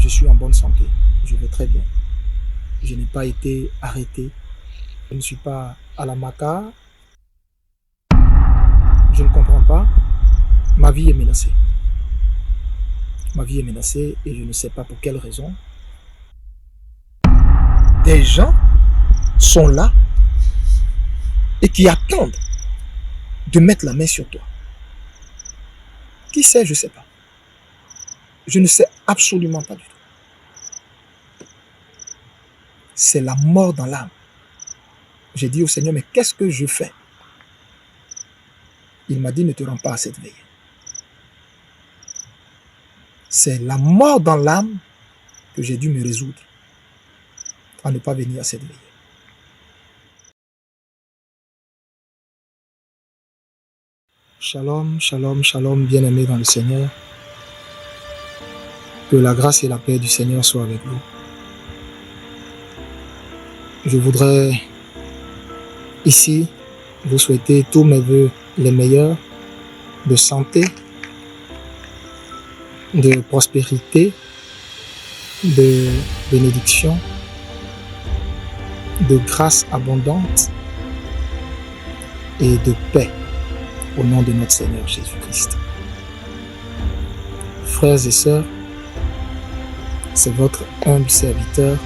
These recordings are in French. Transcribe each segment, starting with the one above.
Je suis en bonne santé. Je vais très bien. Je n'ai pas été arrêté. Je ne suis pas à la maca. Je ne comprends pas. Ma vie est menacée. Ma vie est menacée et je ne sais pas pour quelle raison. Des gens sont là et qui attendent de mettre la main sur toi. Qui sait, je ne sais pas. Je ne sais absolument pas du tout. C'est la mort dans l'âme. J'ai dit au Seigneur, mais qu'est-ce que je fais? Il m'a dit, ne te rends pas à cette veille. C'est la mort dans l'âme que j'ai dû me résoudre à ne pas venir à cette veille. Shalom, shalom, shalom, bien-aimés dans le Seigneur. Que la grâce et la paix du Seigneur soient avec vous. Je voudrais ici vous souhaiter tous mes vœux les meilleurs de santé, de prospérité, de bénédiction, de grâce abondante et de paix au nom de notre Seigneur Jésus-Christ. Frères et sœurs, c'est votre humble serviteur,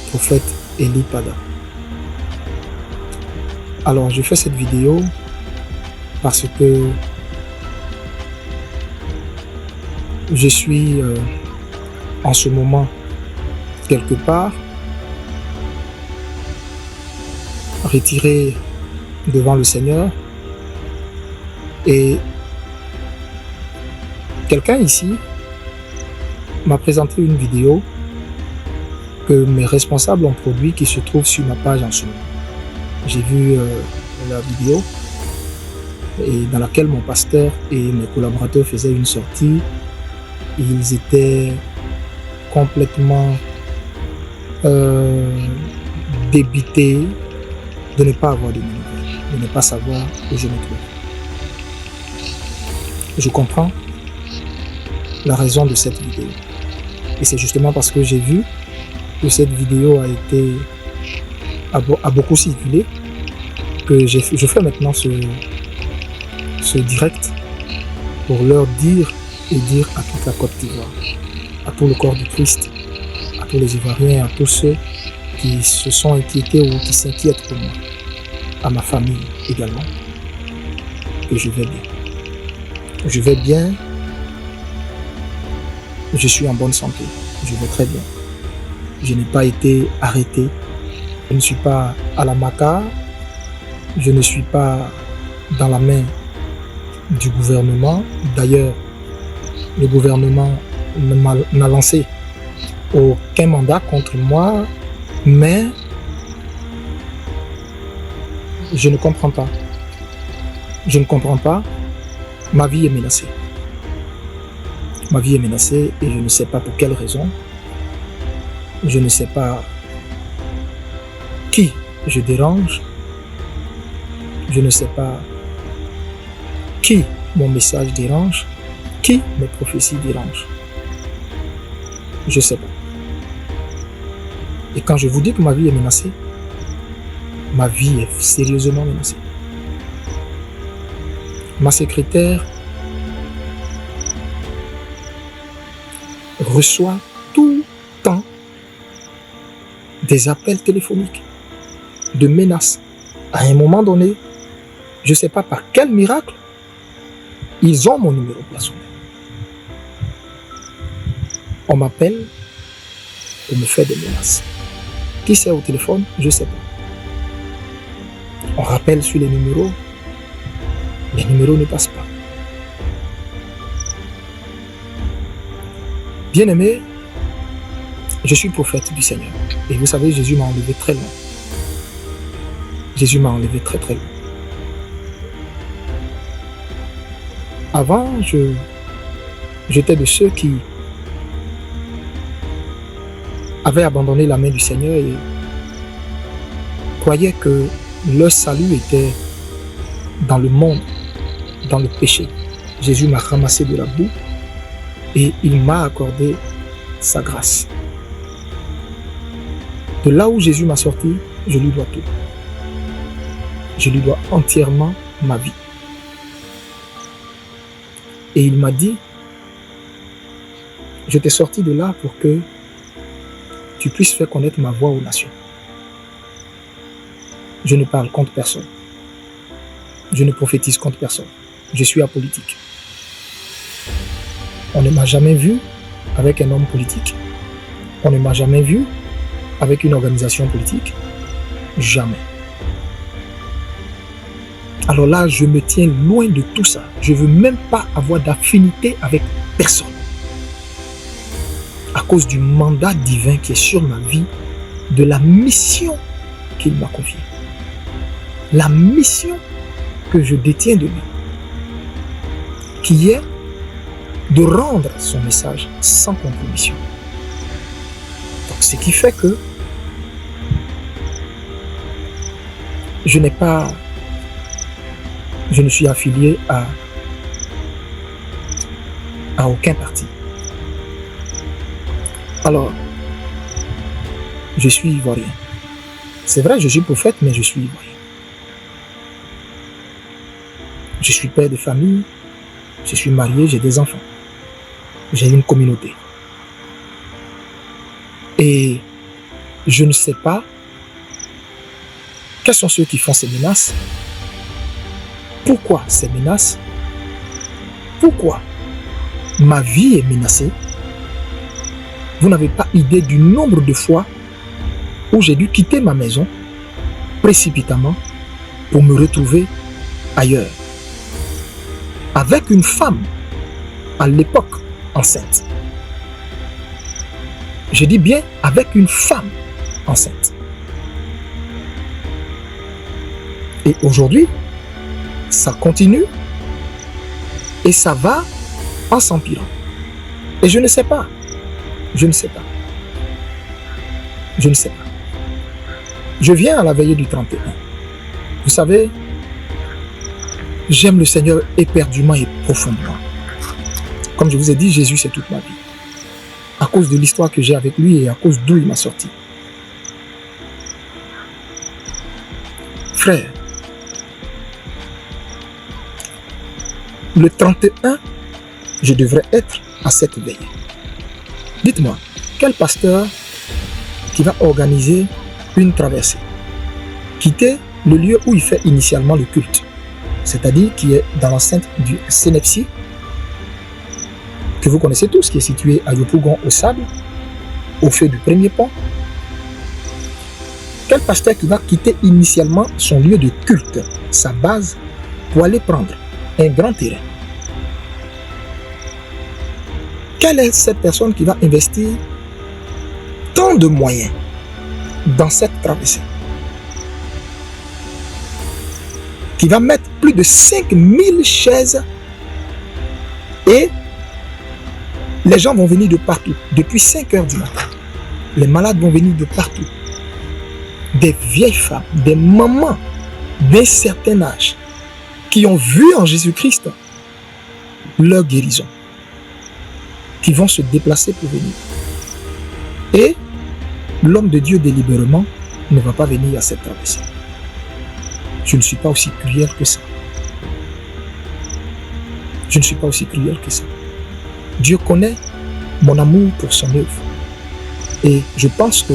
prophète Eli Pada. Alors, je fais cette vidéo parce que je suis en ce moment quelque part retiré devant le Seigneur et quelqu'un ici m'a présenté une vidéo que mes responsables ont produit qui se trouve sur ma page en ce moment. J'ai vu la vidéo et dans laquelle mon pasteur et mes collaborateurs faisaient une sortie. Ils étaient complètement débités de ne pas avoir de nouvelles, de ne pas savoir où je me trouve. Je comprends la raison de cette vidéo. Et c'est justement parce que j'ai vu que cette vidéo a beaucoup circulé que je fais maintenant ce direct pour leur dire et dire à toute la Côte d'Ivoire, à tout le corps du Christ, à tous les Ivoiriens, à tous ceux qui se sont inquiétés ou qui s'inquiètent pour moi, à ma famille également, que je vais bien. Je vais bien, je suis en bonne santé, je vais très bien. Je n'ai pas été arrêté, je ne suis pas à la maca, je ne suis pas dans la main du gouvernement. D'ailleurs, le gouvernement n'a lancé aucun mandat contre moi, mais je ne comprends pas. Je ne comprends pas. Ma vie est menacée. Ma vie est menacée et je ne sais pas pour quelle raison. Je ne sais pas qui je dérange. Je ne sais pas qui mon message dérange, qui mes prophéties dérangent. Je ne sais pas. Et quand je vous dis que ma vie est menacée, ma vie est sérieusement menacée. Ma secrétaire reçoit tout le temps des appels téléphoniques de menaces. À un moment donné, je ne sais pas par quel miracle, ils ont mon numéro personnel. On m'appelle, on me fait des menaces. Qui c'est au téléphone? Je ne sais pas. On rappelle sur les numéros ne passent pas. Bien-aimé, je suis prophète du Seigneur. Et vous savez, Jésus m'a enlevé très loin. Jésus m'a enlevé très très loin. Avant, j'étais de ceux qui avaient abandonné la main du Seigneur et croyaient que leur salut était dans le monde, dans le péché. Jésus m'a ramassé de la boue et il m'a accordé sa grâce. De là où Jésus m'a sorti, je lui dois tout. Je lui dois entièrement ma vie. Et il m'a dit, je t'ai sorti de là pour que tu puisses faire connaître ma voix aux nations. Je ne parle contre personne. Je ne prophétise contre personne. Je suis apolitique. On ne m'a jamais vu avec un homme politique. On ne m'a jamais vu avec une organisation politique. Jamais. Alors là, je me tiens loin de tout ça. Je ne veux même pas avoir d'affinité avec personne. À cause du mandat divin qui est sur ma vie, de la mission qu'il m'a confiée. La mission que je détiens de lui, qui est de rendre son message sans compromission. Donc, ce qui fait que je ne suis affilié à aucun parti. Alors, je suis ivoirien. C'est vrai, je suis prophète, mais je suis ivoirien. Je suis père de famille, je suis marié, j'ai des enfants. J'ai une communauté. Et je ne sais pas quels sont ceux qui font ces menaces. Pourquoi ces menaces? Pourquoi ma vie est menacée? Vous n'avez pas idée du nombre de fois où j'ai dû quitter ma maison précipitamment pour me retrouver ailleurs. Avec une femme, à l'époque, enceinte. Je dis bien avec une femme enceinte. Et aujourd'hui, ça continue et ça va en s'empirant. Et je ne sais pas. Je ne sais pas. Je ne sais pas. Je viens à la veillée du 31. Vous savez, j'aime le Seigneur éperdument et profondément. Comme je vous ai dit, Jésus, c'est toute ma vie. À cause de l'histoire que j'ai avec lui et à cause d'où il m'a sorti. Frère, le 31, je devrais être à cette veille. Dites-moi, quel pasteur qui va organiser une traversée, quitter le lieu où il fait initialement le culte, c'est-à-dire qui est dans l'enceinte du Sénepsi, que vous connaissez tous, qui est situé à Yopougon au Sable, au feu du premier pont. Quel pasteur qui va quitter initialement son lieu de culte, sa base, pour aller prendre un grand terrain? Quelle est cette personne qui va investir tant de moyens dans cette traversée? Qui va mettre plus de 5000 chaises et les gens vont venir de partout, depuis 5 heures du matin. Les malades vont venir de partout. Des vieilles femmes, des mamans d'un certain âge qui ont vu en Jésus-Christ leur guérison, qui vont se déplacer pour venir. Et l'homme de Dieu délibérément ne va pas venir à cette traversée. Je ne suis pas aussi cruel que ça. Je ne suis pas aussi cruel que ça. Dieu connaît mon amour pour son œuvre. Et je pense que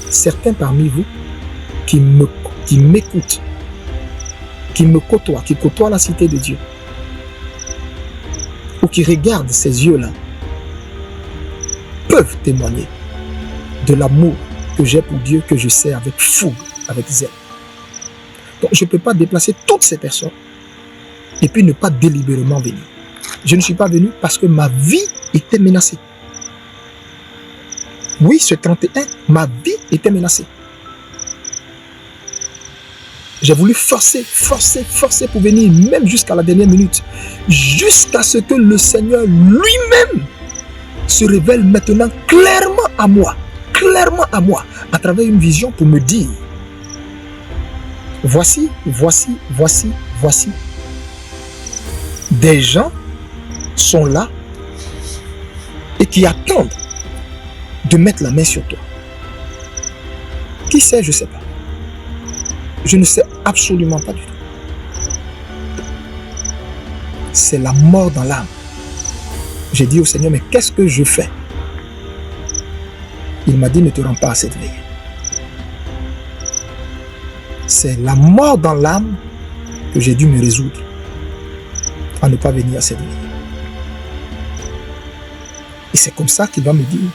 certains parmi vous qui m'écoutent, qui me côtoient, qui côtoient la cité de Dieu, ou qui regardent ces yeux-là, peuvent témoigner de l'amour que j'ai pour Dieu, que je sais avec fougue, avec zèle. Donc je ne peux pas déplacer toutes ces personnes et puis ne pas délibérément venir. Je ne suis pas venu parce que ma vie était menacée. Oui, ce 31, ma vie était menacée. J'ai voulu forcer pour venir, même jusqu'à la dernière minute, jusqu'à ce que le Seigneur lui-même se révèle maintenant clairement à moi, à travers une vision pour me dire, voici, des gens sont là et qui attendent de mettre la main sur toi. Qui sait, je ne sais pas. Je ne sais absolument pas du tout. C'est la mort dans l'âme. J'ai dit au Seigneur, mais qu'est-ce que je fais? Il m'a dit, ne te rends pas à cette veille. C'est la mort dans l'âme que j'ai dû me résoudre à ne pas venir à cette veille. Et c'est comme ça qu'il va me dire,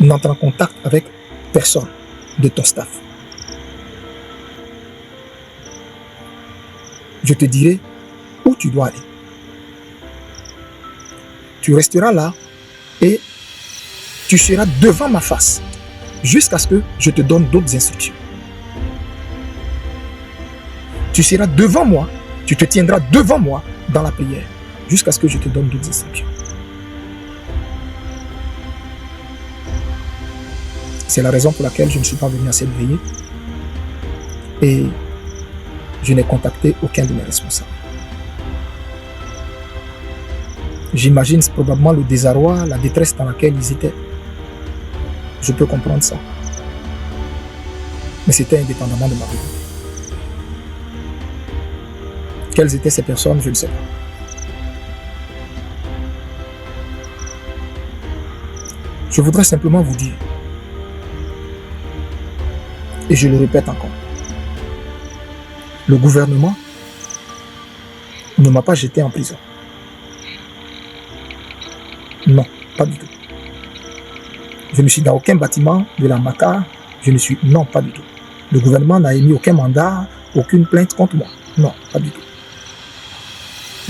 n'entre en contact avec personne de ton staff. Je te dirai où tu dois aller. Tu resteras là et tu seras devant ma face jusqu'à ce que je te donne d'autres instructions. Tu seras devant moi, tu te tiendras devant moi dans la prière jusqu'à ce que je te donne d'autres instructions. C'est la raison pour laquelle je ne suis pas venu à cette veillée et je n'ai contacté aucun de mes responsables. J'imagine probablement le désarroi, la détresse dans laquelle ils étaient. Je peux comprendre ça. Mais c'était indépendamment de ma volonté. Quelles étaient ces personnes, je ne sais pas. Je voudrais simplement vous dire, et je le répète encore, le gouvernement ne m'a pas jeté en prison. Non, pas du tout. Je ne suis dans aucun bâtiment de la MACA. Non, pas du tout. Le gouvernement n'a émis aucun mandat, aucune plainte contre moi. Non, pas du tout.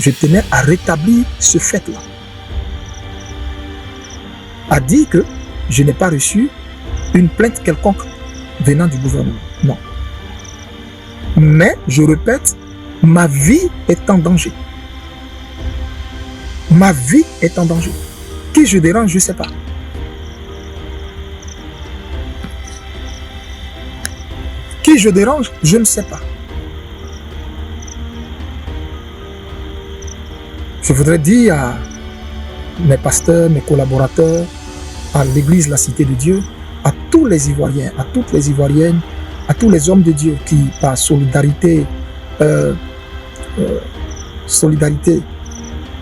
Je tenais à rétablir ce fait-là. À dire que je n'ai pas reçu une plainte quelconque venant du gouvernement. Non. Mais, je répète, ma vie est en danger. Ma vie est en danger. Qui je dérange, je ne sais pas. Qui je dérange, je ne sais pas. Je voudrais dire à mes pasteurs, mes collaborateurs, à l'église La Cité de Dieu, à tous les Ivoiriens, à toutes les Ivoiriennes, à tous les hommes de Dieu qui, par solidarité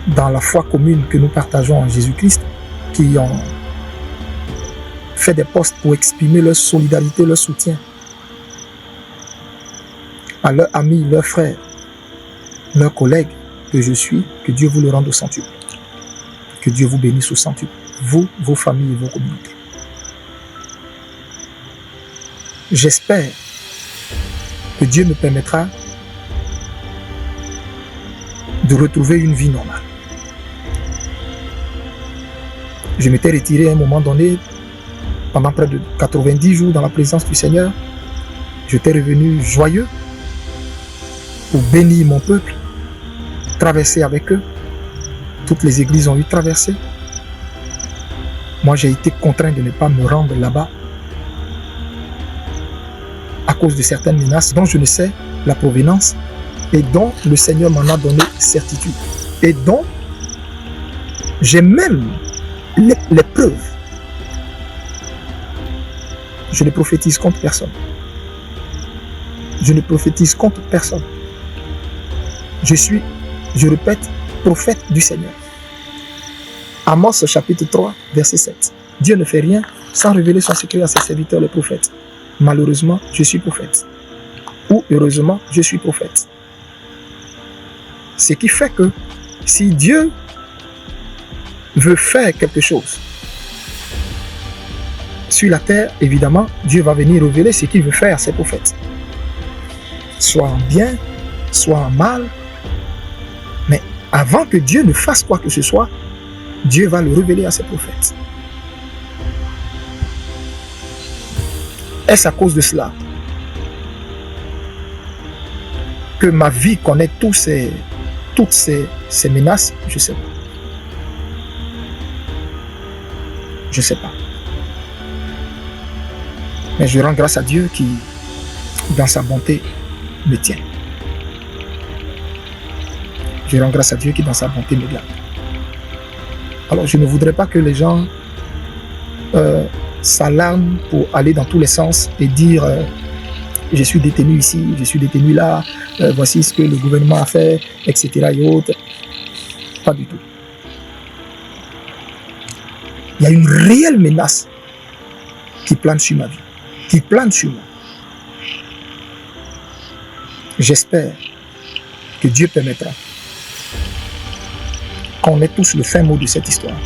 dans la foi commune que nous partageons en Jésus-Christ, qui ont fait des posts pour exprimer leur solidarité, leur soutien à leurs amis, leurs frères, leurs collègues que je suis, que Dieu vous le rende au centuple. Que Dieu vous bénisse au centuple, vous, vos familles et vos communautés. J'espère que Dieu me permettra de retrouver une vie normale. Je m'étais retiré à un moment donné, pendant près de 90 jours dans la présence du Seigneur. J'étais revenu joyeux pour bénir mon peuple, traverser avec eux. Toutes les églises ont eu traversé. Moi, j'ai été contraint de ne pas me rendre là-bas à cause de certaines menaces dont je ne sais la provenance et dont le Seigneur m'en a donné certitude et dont j'ai même les preuves. Je ne prophétise contre personne. Je ne prophétise contre personne. Je suis, je répète, prophète du Seigneur. Amos chapitre 3, verset 7. Dieu ne fait rien sans révéler son secret à ses serviteurs les prophètes. Malheureusement, je suis prophète. Ou heureusement, je suis prophète. Ce qui fait que si Dieu veut faire quelque chose sur la terre, évidemment, Dieu va venir révéler ce qu'il veut faire à ses prophètes. Soit en bien, soit en mal. Mais avant que Dieu ne fasse quoi que ce soit, Dieu va le révéler à ses prophètes. Est-ce à cause de cela que ma vie connaît toutes ces menaces? Je ne sais pas. Je ne sais pas. Mais je rends grâce à Dieu qui, dans sa bonté, me tient. Je rends grâce à Dieu qui, dans sa bonté, me garde. Alors je ne voudrais pas que les gens s'alarment pour aller dans tous les sens et dire je suis détenu ici, je suis détenu là, voici ce que le gouvernement a fait, etc. et autres. Pas du tout. Il y a une réelle menace qui plane sur ma vie, qui plane sur moi. J'espère que Dieu permettra qu'on ait tous le fin mot de cette histoire.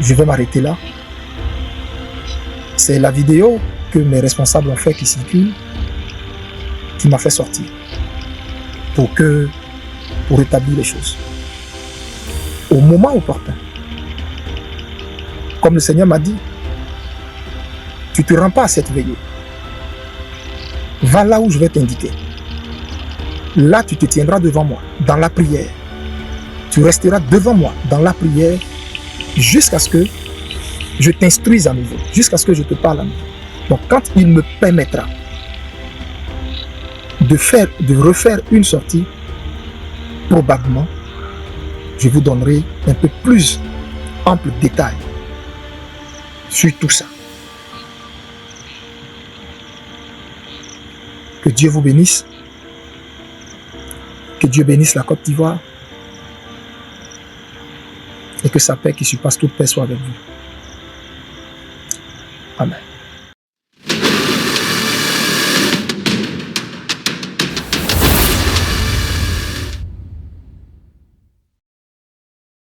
Je vais m'arrêter là. C'est la vidéo que mes responsables ont fait qui circule, qui m'a fait sortir pour rétablir les choses. Au moment opportun, comme le Seigneur m'a dit, tu ne te rends pas à cette veillée. Va là où je vais t'indiquer. Là, tu te tiendras devant moi, dans la prière. Tu resteras devant moi, dans la prière, jusqu'à ce que je t'instruise à nouveau, jusqu'à ce que je te parle à nouveau. Donc, quand il me permettra de refaire une sortie, probablement, je vous donnerai un peu plus ample détail sur tout ça. Que Dieu vous bénisse. Que Dieu bénisse la Côte d'Ivoire. Et que sa paix qui surpasse toute paix soit avec vous. Amen.